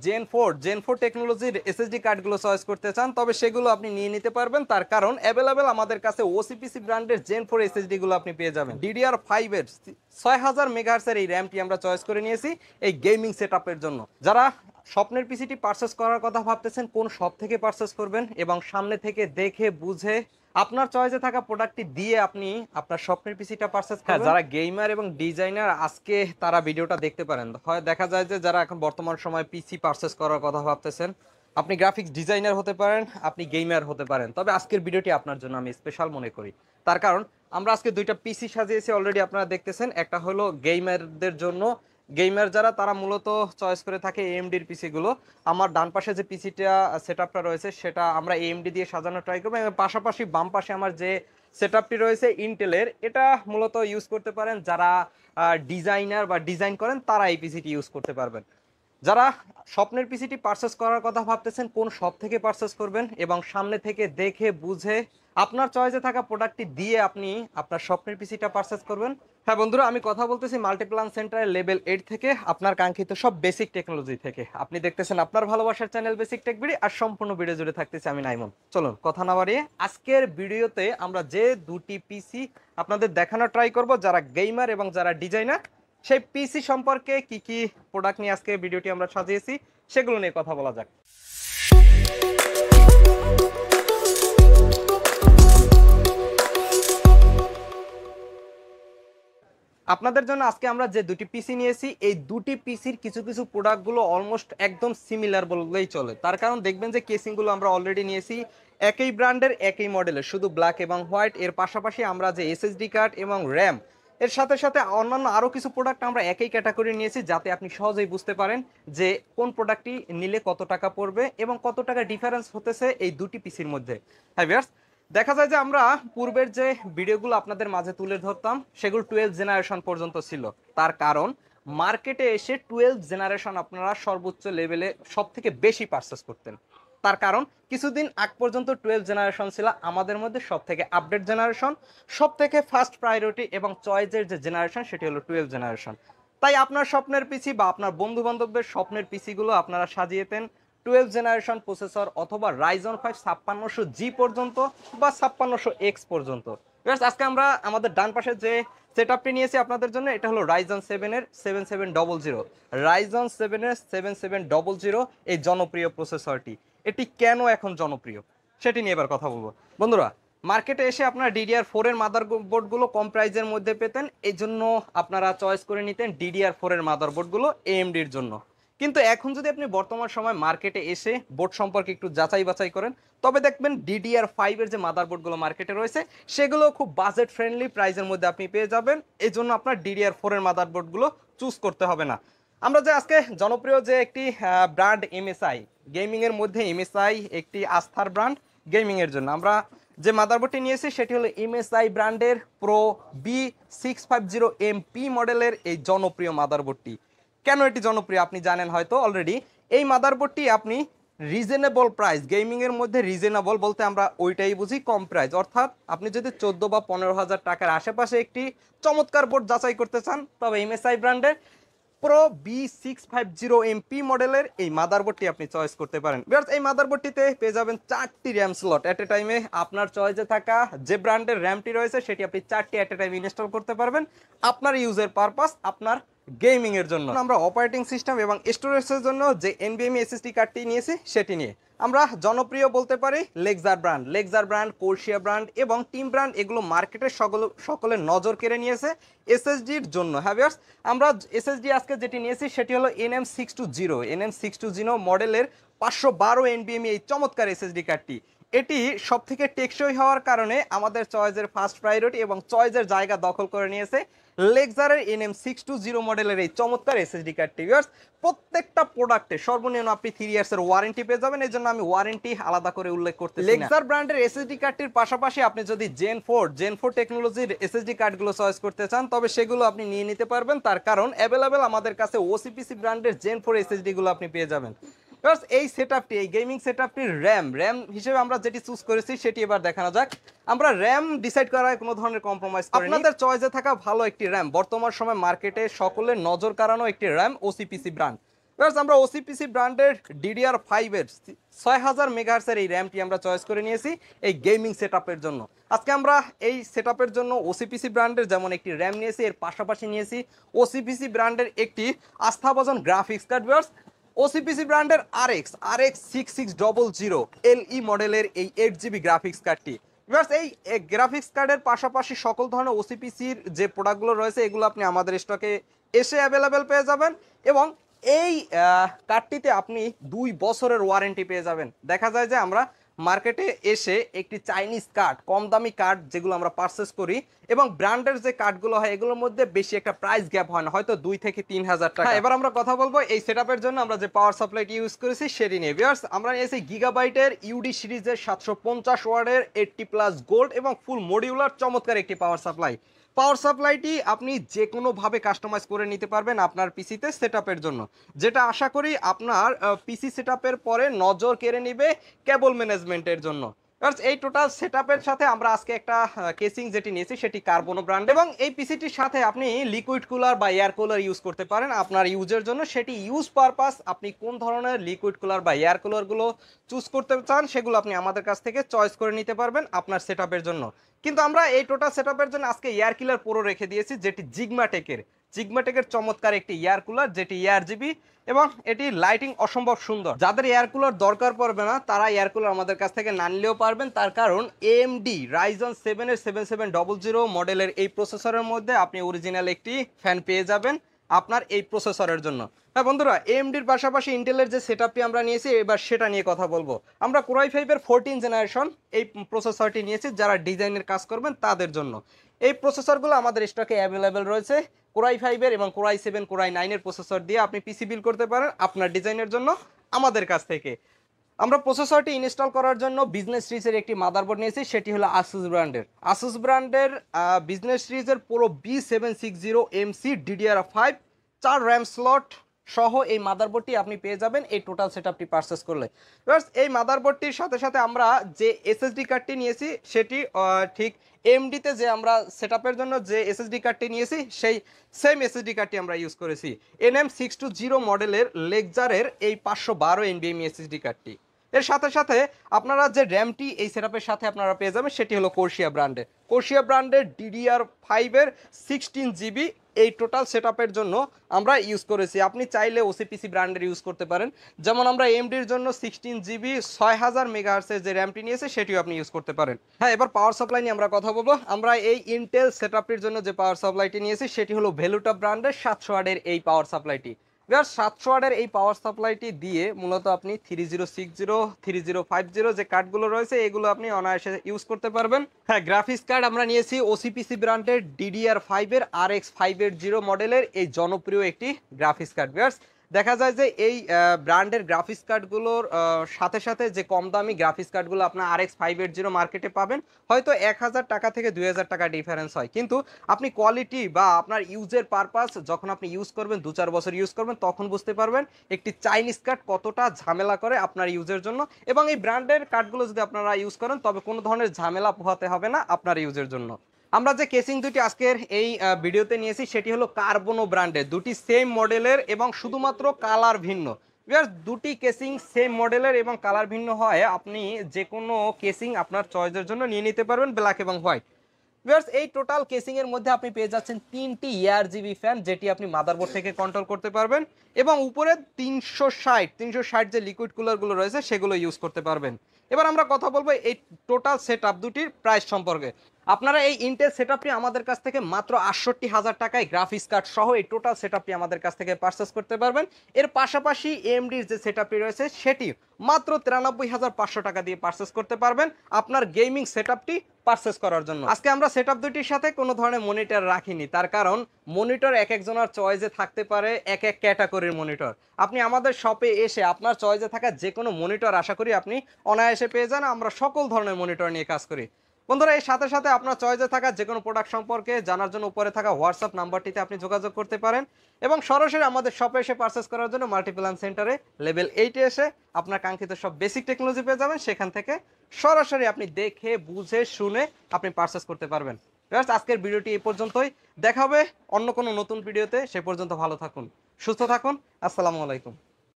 Gen four টেকনোলজির SSD কার্ডগুলো choice করতে চান, তবে সেগুলো আপনি নিয়ে নিতে পারবেন। তার কারণ অ্যাভেলেবেল আমাদের কাছে ওসিপিসি ব্র্যান্ডের জেন 4 এসএসডি গুলো আপনি পেয়ে যাবেন। DDR5 এর 6000 মেগাহার্টজের এই র্যামটি আমরা চয়েস করে নিয়েছি এই গেমিং সেটআপের জন্য। যারা স্বপ্নের পিসিটি পারচেস করার কথা ভাবতেছেন, কোন শপ থেকে পারচেস করবেন এবং সামনে থেকে দেখে বুঝে আপনার চয়েসে থাকা প্রোডাক্টটি দিয়ে আপনি আপনার স্বপ্নের পিসিটা পারচেজ করবেন। যারা গেমার এবং ডিজাইনার আজকে তারা ভিডিওটা দেখতে পারেন। হয় দেখা যায় যে যারা এখন বর্তমান সময় পিসি পারচেজ করার কথা ভাবতেছেন, আপনি গ্রাফিক্স ডিজাইনার হতে পারেন, আপনি গেমার হতে পারেন, তবে আজকের ভিডিওটি আপনার জন্য আমি স্পেশাল মনে করি। তার কারণ আমরা আজকে দুইটা পিসি সাজিয়েছি, অলরেডি আপনারা দেখতেছেন। একটা হলো গেমারদের জন্য, গেমার যারা তারা মূলত চয়েস করে থাকে এএমডির পিসিগুলো। আমার ডান পাশে যে পিসিটা সেটআপটা রয়েছে সেটা আমরা এএমডি দিয়ে সাজানো ট্রাই করবো, এবং পাশাপাশি বাম পাশে আমার যে সেটআপটি রয়েছে ইন্টেলের, এটা মূলত ইউজ করতে পারেন যারা ডিজাইনার বা ডিজাইন করেন, তারা এই পিসিটি ইউজ করতে পারবেন। যারা স্বপ্নের পিসিটি পারচেস করার কথা ভাবতেছেন, কোন শপ থেকে পারচেস করবেন এবং সামনে থেকে দেখে বুঝে আপনার চয়েসে থাকা প্রোডাক্টটি দিয়ে আপনি আপনার স্বপ্নের পিসিটা পারচেস করবেন। হ্যাঁ বন্ধুরা, আমি কথা বলতেছি মাল্টিপ্লান সেন্টারের লেভেল 8 থেকে, আপনার কাঙ্ক্ষিত সব বেসিক টেকনোলজি থেকে। আপনি দেখতেছেন আপনার ভালোবাসার চ্যানেল বেসিক টেক বিডি, আর সম্পূর্ণ ভিডিও জুড়ে থাকতেছি আমি নাইমন। চলুন কথা না বাড়িয়ে আজকের ভিডিওতে আমরা যে দুটি পিসি আপনাদের দেখানো ট্রাই করব, যারা গেমার এবং যারা ডিজাইনার, সেই পিসি সম্পর্কে কি কি প্রোডাক্ট নিয়ে আজকে ভিডিওটি আমরা সাজিয়েছি সেগুলো নিয়ে কথা বলা যাক। আপনাদের জন্য আজকে আমরা যে দুটি পিসি নিয়েছি, এই দুটি পিসির কিছু কিছু প্রোডাক্টগুলো অলমোস্ট একদম সিমিলার বললেই চলে। তার কারণ দেখবেন যে কেসিংগুলো আমরা অলরেডি নিয়েছি একই ব্র্যান্ডের একই মডেলের, শুধু ব্ল্যাক এবং হোয়াইট। এর পাশাপাশি আমরা যে এসএসডি কার্ড এবং র্যাম, এর সাথে সাথে অন্যান্য আরও কিছু প্রোডাক্ট আমরা একই ক্যাটাগরি নিয়েছি, যাতে আপনি সহজেই বুঝতে পারেন যে কোন প্রোডাক্টটি নিলে কত টাকা পড়বে এবং কত টাকা ডিফারেন্স হতেছে এই দুটি পিসির মধ্যে। হ্যাঁ ভিউয়ার্স, দেখা যায় যে আমরা পূর্বের যে ভিডিওগুলো আপনাদের মাঝে তুলে ধরতাম সেগুলো 12 জেনারেশন পর্যন্ত ছিল। তার কারণ মার্কেটে এসে 12 জেনারেশন আপনারা সর্বোচ্চ লেভেলে সব থেকে বেশি পারচেস করতেন। তার কারণ কিছুদিন আগ পর্যন্ত 12 জেনারেশন ছিল আমাদের মধ্যে সব থেকে আপডেট জেনারেশন, সব থেকে ফার্স্ট প্রায়োরিটি এবং চয়েসের যে জেনারেশন সেটি হলো 12 জেনারেশন। তাই আপনার স্বপ্নের পিসি বা আপনার বন্ধু বান্ধবদের স্বপ্নের পিসিগুলো আপনারা সাজিয়েতেন 12 জেনারেশন প্রসেসর অথবা রাইজন 5 5600G পর্যন্ত বা 5600X পর্যন্ত। আজকে আমরা আমাদের ডান পাশে যে সেটআপটি নিয়েছি আপনাদের জন্য, এটা হলো রাইজন 7 এর 7700, রাইজন 7 এর 7700 এই জনপ্রিয় প্রসেসরটি। এটি কেন এখন জনপ্রিয় সেটি নিয়ে এবার কথা বলবো। বন্ধুরা, মার্কেটে এসে আপনারা DDR4 এর মাদারবোর্ডগুলো কম প্রাইজের মধ্যে পেতেন, এই জন্য আপনারা চয়েস করে নিতেন DDR4 এর মাদারবোর্ডগুলো AMDর জন্য। কিন্তু এখন যদি আপনি বর্তমান সময় মার্কেটে এসে বোর্ড সম্পর্কে একটু যাচাই বাছাই করেন, তবে দেখবেন DDR5 এর যে মাদারবোর্ডগুলো মার্কেটে রয়েছে সেগুলো খুব বাজেট ফ্রেন্ডলি প্রাইসের মধ্যে আপনি পেয়ে যাবেন। এই জন্য আপনার DDR4 এর মাদারবোর্ডগুলো চুজ করতে হবে না। আমরা যে আজকে জনপ্রিয় যে একটি ব্র্যান্ড MSI, গেমিংয়ের মধ্যে MSI একটি আস্থার ব্র্যান্ড। গেমিংয়ের জন্য আমরা যে মাদারবোর্ডটি নিয়েছি সেটি হলো MSI ব্র্যান্ডের প্রো B650MP মডেলের এই জনপ্রিয় মাদারবোর্ডটি। কেন এটি জনপ্রিয় আপনি জানেন হয়তো অলরেডি। এই মাদারবোর্ডটি আপনি রিজনেবল প্রাইস, গেমিংয়ের মধ্যে রিজনেবল বলতে আমরা ওইটাই বুঝি কম প্রাইস, অর্থাৎ আপনি যদি 14 বা 15,000 টাকার আশেপাশে একটি চমৎকার বোর্ড যাচাই করতে চান, তবে MSI ব্র্যান্ডের প্রো B650MP মডেলের এই মাদারবোর্ডটি আপনি চয়েস করতে পারেন। এই মাদারবোর্ডটিতে পেয়ে যাবেন 4টি র্যাম স্লট। এট এ টাইমে আপনার চয়েসে থাকা যে ব্র্যান্ডের র্যামটি রয়েছে সেটি আপনি 4টি এট এ টাইম ইনস্টল করতে পারবেন আপনার ইউজের পারপাস, আপনার গেমিং এর জন্য। আমরা অপারেটিং সিস্টেম এবং স্টোরেজের জন্য যে NVMe এসএসডি কার্ডটি নিয়েছি সেটি নিয়ে আমরা জনপ্রিয় বলতে পারি লেক্সার ব্র্যান্ড, কোর্সিয়া ব্র্যান্ড এবং টিম ব্র্যান্ড, এগুলো মার্কেটের সকলের নজর কেড়ে নিয়েছে এসএসডির জন্য। হ্যাঁ ভিউয়ার্স, আমরা এসএসডি আজকে যেটি নিয়েছি সেটি হলো NM620 মডেলের 512 NVMe এই চমৎকার এসএসডি কার্ডটি। এটি সব থেকে টেকসই হওয়ার কারণে আমাদের চয়েসের ফার্স্ট প্রায়োরিটি এবং চয়েসের জায়গা দখল করে নিয়েছে লেক্সারের NM620 মডেলের এই চমৎকার এসএসডি কার্ডটি। ভিউয়ার্স, প্রত্যেকটা প্রোডাক্টে সর্বনিম্ন আপনি 3 ইয়ার্সের ওয়ারেন্টি পেয়ে যাবেন, এই জন্য আমি ওয়ারেন্টি আলাদা করে উল্লেখ করতেছি। লেক্সার ব্র্যান্ডের এসএসডি কার্ডটির পাশাপাশি আপনি যদি জেন 4 টেকনোলজির এসএসডি কার্ডগুলো চয়েস করতে চান, তবে সেগুলো আপনি নিয়ে নিতে পারবেন। তার কারণ অ্যাভেলেবেল আমাদের কাছে ওসিপিসি ব্র্যান্ডের জেন 4 এসএসডি গুলো আপনি পেয়ে যাবেন। এই সেটআপটি, এই গেমিং সেটআপটির র্যাম হিসেবে আমরা যেটি চুজ করেছি সেটি এবার দেখানো যাক। আমরা র্যাম ডিসাইড করার কোনো ধরনের কম্প্রোমাইজ করিনি। আপনাদের চয়েসে থাকা ভালো একটি র্যাম, বর্তমান সময় মার্কেটে সকলের নজর কাড়ানো একটি র্যাম ওসিপিসি ব্র্যান্ড। আমরা ওসিপিসি ব্র্যান্ডের DDR5 এর 6000 মেগাহার্টজের এই র্যামটি আমরা চয়েস করে নিয়েছি এই গেমিং সেটআপের জন্য। আজকে আমরা এই সেটআপের জন্য ওসিপিসি ব্র্যান্ডের যেমন একটি র্যাম নিয়েছি, এর পাশাপাশি নিয়েছি ওসিপিসি ব্র্যান্ডের একটি আস্থাভাজন গ্রাফিক্স কার্ড। ওসিপিসি ব্র্যান্ডের RX 6600 LE মডেলের এই 8GB গ্রাফিক্স কার্ডটি। এই গ্রাফিক্স কার্ডের পাশাপাশি সকল ধরনের ওসিপিসির যে প্রোডাক্টগুলো রয়েছে এগুলো আপনি আমাদের স্টকে এসে অ্যাভেলেবেল পেয়ে যাবেন এবং এই কার্ডটিতে আপনি 2 বছরের ওয়ারেন্টি পেয়ে যাবেন। দেখা যায় যে আমরা মার্কেটে এসে একটি চাইনিজ কার্ড, কম দামি কার্ড যেগুলো আমরা পারচেস করি এবং ব্র্যান্ডের যে কার্ডগুলো হয় এগুলোর মধ্যে বেশি একটা প্রাইস গ্যাপ হয় না, হয়তো 2 থেকে 3000 টাকা। এবার আমরা কথা বলবো এই সেটআপের জন্য আমরা যে পাওয়ার সাপ্লাইটি ইউজ করেছি সেটি নিয়ে। ভিউয়ার্স, আমরা নিয়েছি গিগাবাইটের ইউডি সিরিজের 750 ওয়াটের 80+ গোল্ড এবং ফুল মডিউলার চমৎকার একটি পাওয়ার সাপ্লাই। পাওয়ার সাপ্লাইটি আপনি যে কোনোভাবে কাস্টমাইজ করে নিতে পারবেন আপনার পিসিতে সেটআপের জন্য, যেটা আশা করি আপনার পিসি সেটআপের পরে নজর কেড়ে নেবে কেবল ম্যানেজমেন্টের জন্য। এই টোটাল সেটআপের সাথে আমরা আজকে একটা কেসিং যেটি নিয়েছি সেটি কার্বনো ব্র্যান্ড এবং এই পিসিটির সাথে আপনি লিকুইড কুলার বা এয়ার কুলার ইউজ করতে পারেন আপনার ইউজের জন্য। সেটি ইউজ পারপাস আপনি কোন ধরনের লিকুইড কুলার বা এয়ার কুলারগুলো চুজ করতে চান সেগুলো আপনি আমাদের কাছ থেকে চয়েস করে নিতে পারবেন আপনার সেটআপের জন্য। কিন্তু আমরা এই টোটাল সেটআপের জন্য আজকে এয়ার কুলার পুরো রেখে দিয়েছি, যেটি জিগমাটেকের চমৎকার একটি এয়ার কুলার, যেটি ARGB এবং এটি লাইটিং অসম্ভব সুন্দর। যাদের এয়ার কুলার দরকার পড়বে না তারা এয়ার কুলার আমাদের কাছ থেকে না নিলেও পারবেন, তার কারণ AMD Ryzen 7 এর 7700 মডেলের এই প্রসেসরের মধ্যে আপনি অরিজিনাল একটি ফ্যান পেয়ে যাবেন আপনার এই প্রসেসরের জন্য। হ্যাঁ বন্ধুরা, AMDর পাশাপাশি ইন্টেলের যে সেটআপটি আমরা নিয়েছি এবার সেটা নিয়ে কথা বলবো। আমরা Core i5 এর 14 জেনারেশন এই প্রসেসরটি নিয়েছি যারা ডিজাইনের কাজ করবেন তাদের জন্য। এই প্রসেসরগুলো আমাদের স্টকে অ্যাভেলেবেল রয়েছে। Core i5 এর এবং Core i7 Core i9 এর প্রসেসর দিয়ে আপনি পিসি বিল্ড করতে পারেন আপনার ডিজাইনের জন্য আমাদের কাছ থেকে। আমরা প্রসেসরটি ইনস্টল করার জন্য বিজনেস সিরিজের একটি মাদারবোর্ড নিয়েছি, সেটি হলো আসুস ব্র্যান্ডের বিজনেস সিরিজের পুরো B760MC DDR5 4 র্যাম স্লট সহ এই মাদারবোর্ডটি আপনি পেয়ে যাবেন এই টোটাল সেটআপটি পারচেস করলে। এই মাদারবোর্ডটির সাথে সাথে আমরা যে এসএসডি কার্ডটি নিয়েছি সেটি ঠিক এমডিতে যে আমরা সেটআপের জন্য যে এসএসডি কার্ডটি নিয়েছি সেই সেম এসএসডি কার্ডটি আমরা ইউজ করেছি NM620 মডেলের লেকজারের এই 512 NVMe এসএসডি কার্ডটি। এর সাথে সাথে আপনারা যে র্যামটি এই সেটআপের সাথে আপনারা পেয়ে যাবেন সেটি হলো কোর্সিয়া ব্র্যান্ডের DDR5 এর 16GB এই টোটাল সেটআপের জন্য আমরা ইউজ করেছি। আপনি চাইলে ওসিপিসি ব্র্যান্ডের ইউজ করতে পারেন, যেমন আমরা এমডির জন্য 16GB 6000 মেগাহার্টজের যে র্যামটি নিয়েছে সেটিও আপনি ইউজ করতে পারেন। হ্যাঁ, এবার পাওয়ার সাপ্লাই নিয়ে আমরা কথা বলবো। আমরা এই ইন্টেল সেটআপটির জন্য যে পাওয়ার সাপ্লাইটি নিয়েছি সেটি হলো ভেলুটা ব্র্যান্ডের 700 ওয়াটের এই পাওয়ার সাপ্লাইটি। 700 ওয়াটের এই পাওয়ার সাপ্লাইটি দিয়ে মূলত আপনি 3060 3050 যে কার্ডগুলো রয়েছে এগুলো আপনি অনায়াসে ইউজ করতে পারবেন। হ্যাঁ, গ্রাফিক্স কার্ড আমরা নিয়েছি ওসিপিসি ব্র্যান্ডের DDR5 এর RX 580 মডেলের এই জনপ্রিয় একটি গ্রাফিক্স কার্ড। দেখা যায় যে এই ব্র্যান্ডের গ্রাফিক্স কার্ডগুলোর সাথে সাথে যে কম দামি গ্রাফিক্স কার্ডগুলো আপনার RX 580 মার্কেটে পাবেন হয়তো 1000 টাকা থেকে 2000 টাকা ডিফারেন্স হয়, কিন্তু আপনি কোয়ালিটি বা আপনার ইউজের পারপাস যখন আপনি ইউজ করবেন 2-4 বছর ইউজ করবেন তখন বুঝতে পারবেন একটি চাইনিজ কার্ড কতটা ঝামেলা করে আপনার ইউজের জন্য। এবং এই ব্র্যান্ডের কার্ডগুলো যদি আপনারা ইউজ করেন তবে কোনো ধরনের ঝামেলা পোহাতে হবে না আপনার ইউজের জন্য। আমরা যে কেসিং দুটি আজকের এই ভিডিওতে নিয়েছি সেটি হলো কার্বনো ব্র্যান্ডের, দুটি সেম মডেলের এবং শুধুমাত্র কালার ভিন্ন। দুটি কেসিং সেম মডেলের এবং কালার ভিন্ন হয়, আপনি যে কোনো কেসিং আপনার চয়েসের জন্য নিয়ে নিতে পারবেন ব্ল্যাক এবং হোয়াইট। এই টোটাল কেসিং এর মধ্যে আপনি পেয়ে যাচ্ছেন 3টি ARGB ফ্যান যেটি আপনি মাদারবোর্ড থেকে কন্ট্রোল করতে পারবেন এবং উপরে 360 যে লিকুইড কুলারগুলো রয়েছে সেগুলো ইউজ করতে পারবেন। এবার আমরা কথা বলবো এই টোটাল সেটআপ দুটির প্রাইস সম্পর্কে। আপনারা এই ইন্টেল সেটআপটি আমাদের কাছ থেকে মাত্র ৬৮,০০০ টাকায় গ্রাফিক্স কার্ড সহ এই টোটাল সেটআপটি আমাদের কাছ থেকে পারচেস করতে পারবেন। এর পাশাপাশি AMDর যে সেটআপটি রয়েছে সেটি মাত্র ৯৩,৫০০ টাকা দিয়ে পারচেস করতে পারবেন আপনার গেমিং সেটআপটি পারচেস করার জন্য। আজকে আমরা সেটআপ দুটির সাথে কোনো ধরনের মনিটর রাখিনি, তার কারণ মনিটর এক একজনের চয়েসে থাকতে পারে এক এক ক্যাটাগরির মনিটর। আপনি আমাদের শপে এসে আপনার চয়েসে থাকা যে কোনো মনিটর আশা করি আপনি অনায়াসে পেয়ে যান। আমরা সকল ধরনের মনিটর নিয়ে কাজ করি। বন্ধুরা, এর সাথে সাথে আপনার চয়েসে থাকা যে কোনো প্রোডাক্ট সম্পর্কে জানার জন্য উপরে থাকা হোয়াটসঅ্যাপ নাম্বারটিতে আপনি যোগাযোগ করতে পারেন এবং সরাসরি আমাদের শপে এসে পারচেস করার জন্য মাল্টিপ্ল্যান সেন্টারে লেভেল 8-এ এসে আপনার কাঙ্ক্ষিত সব বেসিক টেকনোলজি পেয়ে যাবেন। সেখান থেকে সরাসরি আপনি দেখে বুঝে শুনে আপনি পারচেস করতে পারবেন। আজকের ভিডিওটি এই পর্যন্তই, দেখা হবে অন্য কোনো নতুন ভিডিওতে। সে পর্যন্ত ভালো থাকুন, সুস্থ থাকুন। আসসালামু আলাইকুম।